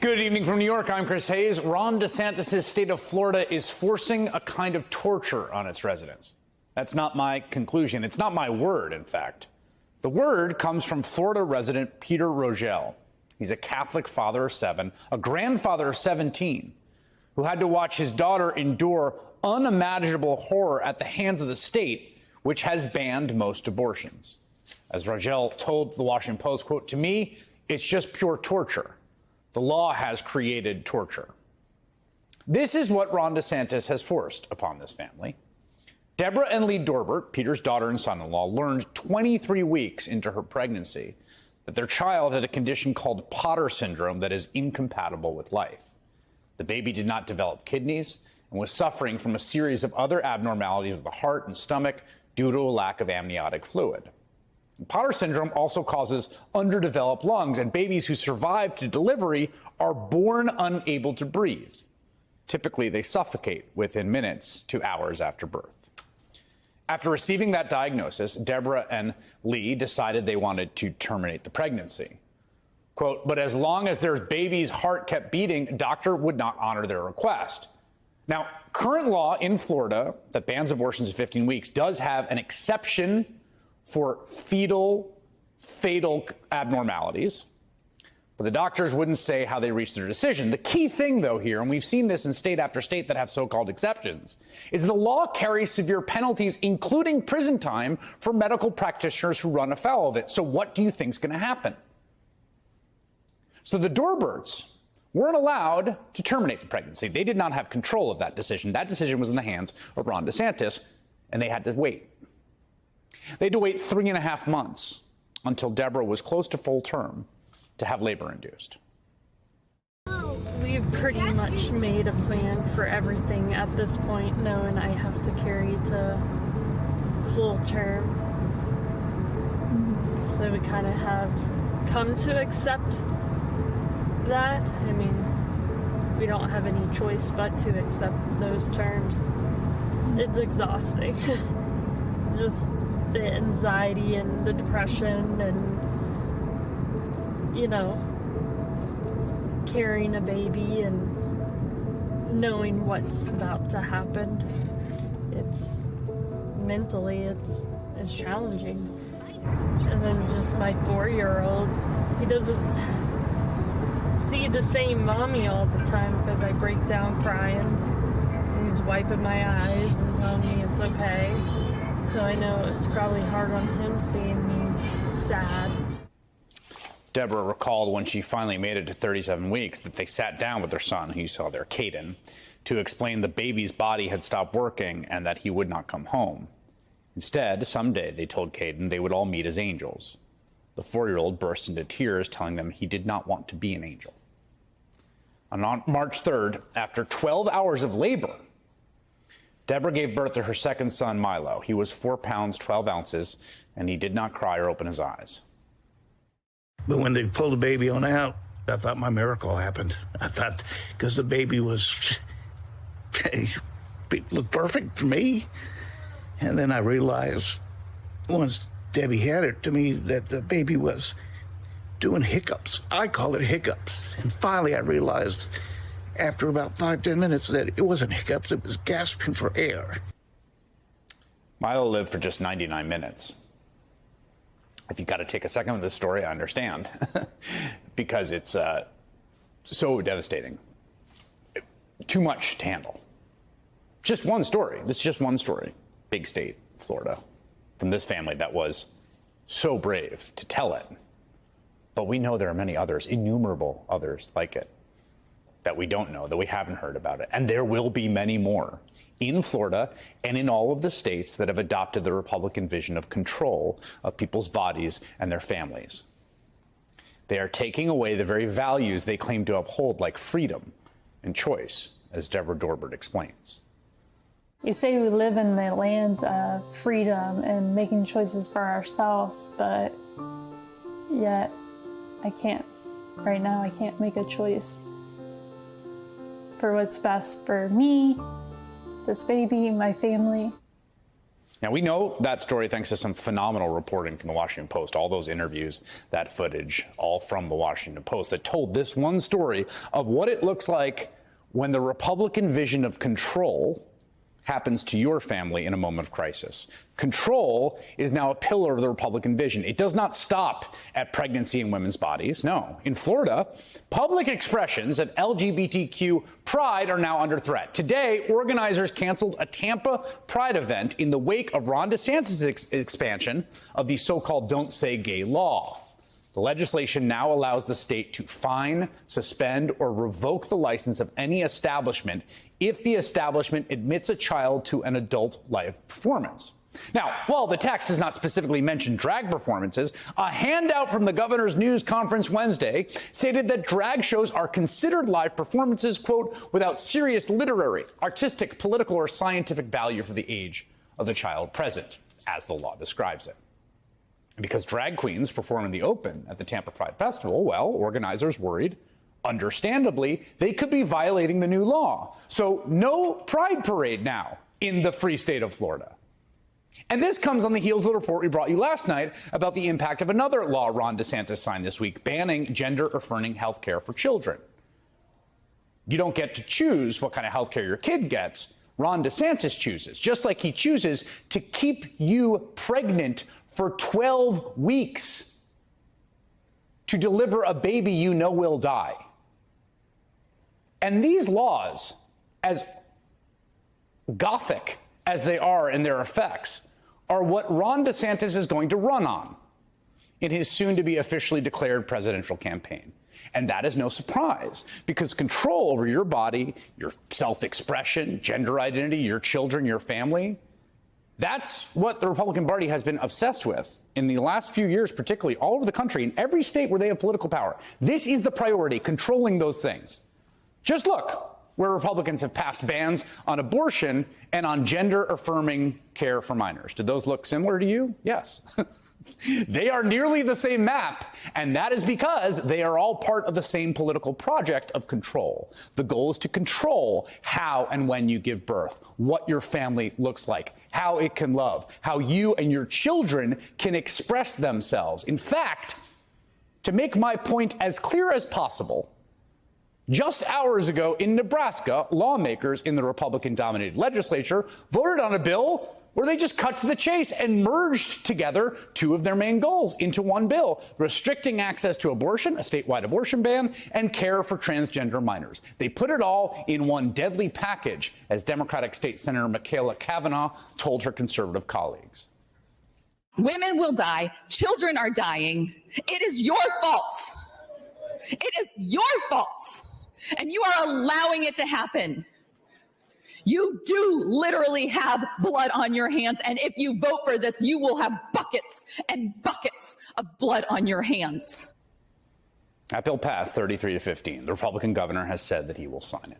Good evening from New York. I'm Chris Hayes. Ron DeSantis' state of Florida is forcing a kind of torture on its residents. That's not my conclusion. It's not my word, in fact. The word comes from Florida resident Peter Rogel. He's a Catholic father of 7, a grandfather of 17, who had to watch his daughter endure unimaginable horror at the hands of the state, which has banned most abortions. As Rogel told the Washington Post, quote, "To me, it's just pure torture. The law has created torture." This is what Ron DeSantis has forced upon this family. Deborah and Lee Dorbert, Peter's daughter and son-in-law, learned 23 weeks into her pregnancy that their child had a condition called Potter syndrome that is incompatible with life. The baby did not develop kidneys and was suffering from a series of other abnormalities of the heart and stomach due to a lack of amniotic fluid. Potter syndrome also causes underdeveloped lungs, and babies who survive to delivery are born unable to breathe. Typically, they suffocate within minutes to hours after birth. After receiving that diagnosis, Deborah and Lee decided they wanted to terminate the pregnancy. Quote, "But as long as their baby's heart kept beating, a doctor would not honor their request." Now, current law in Florida that bans abortions at 15 weeks does have an exception for fatal abnormalities, but the doctors wouldn't say how they reached their decision. The key thing, though, here, and we've seen this in state after state that have so-called exceptions, is the law carries severe penalties, including prison time, for medical practitioners who run afoul of it. So what do you think is going to happen? So the Dorberts weren't allowed to terminate the pregnancy. They did not have control of that decision. That decision was in the hands of Ron DeSantis, and they had to wait. They had to wait 3.5 months until Deborah was close to full term to have labor induced. We've pretty much made a plan for everything at this point, knowing I have to carry to full term. So we kind of have come to accept that. I mean, we don't have any choice but to accept those terms. It's exhausting. Just the anxiety and the depression and, you know, carrying a baby and knowing what's about to happen. It's mentally, it's challenging. And then just my 4-year-old, he doesn't see the same mommy all the time because I break down crying. He's wiping my eyes and telling me it's okay. So I know it's probably hard on him seeing me sad. Deborah recalled when she finally made it to 37 weeks that they sat down with their son, who you saw there, Caden, to explain the baby's body had stopped working and that he would not come home. Instead, someday, they told Caden they would all meet as angels. The 4-year-old burst into tears, telling them he did not want to be an angel. On March 3rd, after 12 hours of labor, Deborah gave birth to her second son, Milo. He was 4 pounds, 12 ounces, and he did not cry or open his eyes. But when they pulled the baby on out, I thought my miracle happened. I thought, because the baby was, it looked perfect for me. And then I realized, once Debbie had it to me, that the baby was doing hiccups. I call it hiccups. And finally I realized, after about 5-10 minutes, that it wasn't hiccups, it was gasping for air. Milo lived for just 99 minutes. If you've got to take a second with this story, I understand, because it's so devastating. Too much to handle. Just one story. This is just one story. Big state, Florida, from this family that was so brave to tell it. But we know there are many others, innumerable others like it, that we don't know, that we haven't heard about it. And there will be many more in Florida and in all of the states that have adopted the Republican vision of control of people's bodies and their families. They are taking away the very values they claim to uphold, like freedom and choice, as Deborah Dorbert explains. You say we live in the land of freedom and making choices for ourselves, but yet I can't. Right now, I can't make a choice for what's best for me, this baby, my family. Now, we know that story thanks to some phenomenal reporting from the Washington Post, all those interviews, that footage, all from the Washington Post that told this one story of what it looks like when the Republican vision of control happens to your family in a moment of crisis. Control is now a pillar of the Republican vision. It does not stop at pregnancy in women's bodies. No. In Florida, public expressions of LGBTQ pride are now under threat. Today, organizers canceled a Tampa Pride event in the wake of Ron DeSantis' expansion of the so-called Don't Say Gay law. The legislation now allows the state to fine, suspend, or revoke the license of any establishment if the establishment admits a child to an adult live performance. Now, while the text does not specifically mention drag performances, a handout from the governor's news conference Wednesday stated that drag shows are considered live performances, quote, without serious literary, artistic, political, or scientific value for the age of the child present, as the law describes it. Because drag queens perform in the open at the Tampa Pride Festival, well, organizers worried, understandably, they could be violating the new law. So no pride parade now in the free state of Florida. And this comes on the heels of the report we brought you last night about the impact of another law Ron DeSantis signed this week, banning gender-affirming health care for children. You don't get to choose what kind of health care your kid gets. Ron DeSantis chooses, just like he chooses to keep you pregnant for 12 weeks to deliver a baby you know will die. And these laws, as gothic as they are in their effects, are what Ron DeSantis is going to run on in his soon-to-be officially declared presidential campaign. And that is no surprise, because control over your body, your self-expression, gender identity, your children, your family, that's what the Republican Party has been obsessed with in the last few years, particularly all over the country, in every state where they have political power. This is the priority, controlling those things. Just look where Republicans have passed bans on abortion and on gender-affirming care for minors. Did those look similar to you? Yes. They are nearly the same map, and that is because they are all part of the same political project of control. The goal is to control how and when you give birth, what your family looks like, how it can love, how you and your children can express themselves. In fact, to make my point as clear as possible, just hours ago in Nebraska, lawmakers in the Republican-dominated legislature voted on a bill where they just cut to the chase and merged together two of their main goals into one bill, restricting access to abortion, a statewide abortion ban, and care for transgender minors. They put it all in one deadly package, as Democratic State Senator Michaela Cavanaugh told her conservative colleagues. Women will die. Children are dying. It is your fault. It is your fault. And you are allowing it to happen. You do literally have blood on your hands, and if you vote for this, you will have buckets and buckets of blood on your hands. That bill passed 33-15. The Republican governor has said that he will sign it.